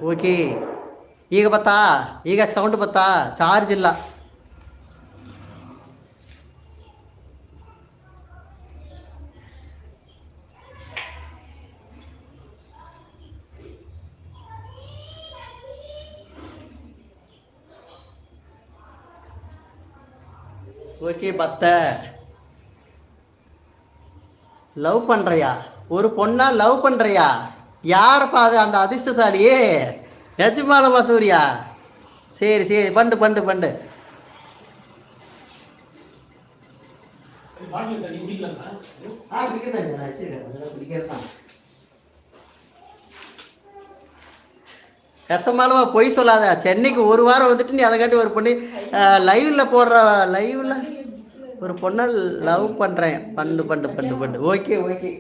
okay ಈಗ ಬತ್ತಾ ಈಗ ಸೌಂಡ್ ಬತ್ತಾ ಚಾರ್ಜ್ ಇಲ್ಲ ஓகே பத்த லவ் பண்ணுறியா ஒரு பொண்ணா லவ் பண்ணுறியா யாரப்பா அது அந்த அதிர்ஷ்டசாலியே நிஜமாலமா சூர்யா சரி சரி பண்டு பண்டு பண்டு கசமாலமா பொய் சொல்லாத சென்னைக்கு ஒரு வாரம் வந்துட்டு நீ அதை காட்டி ஒரு பொண்ணு லைவ்ல போடுற லைவ்ல ஒரு பொண்ணை லவ் பண்ணுறேன் பண்டு பண்டு பண்டு பண்டு ஓகே ஓகே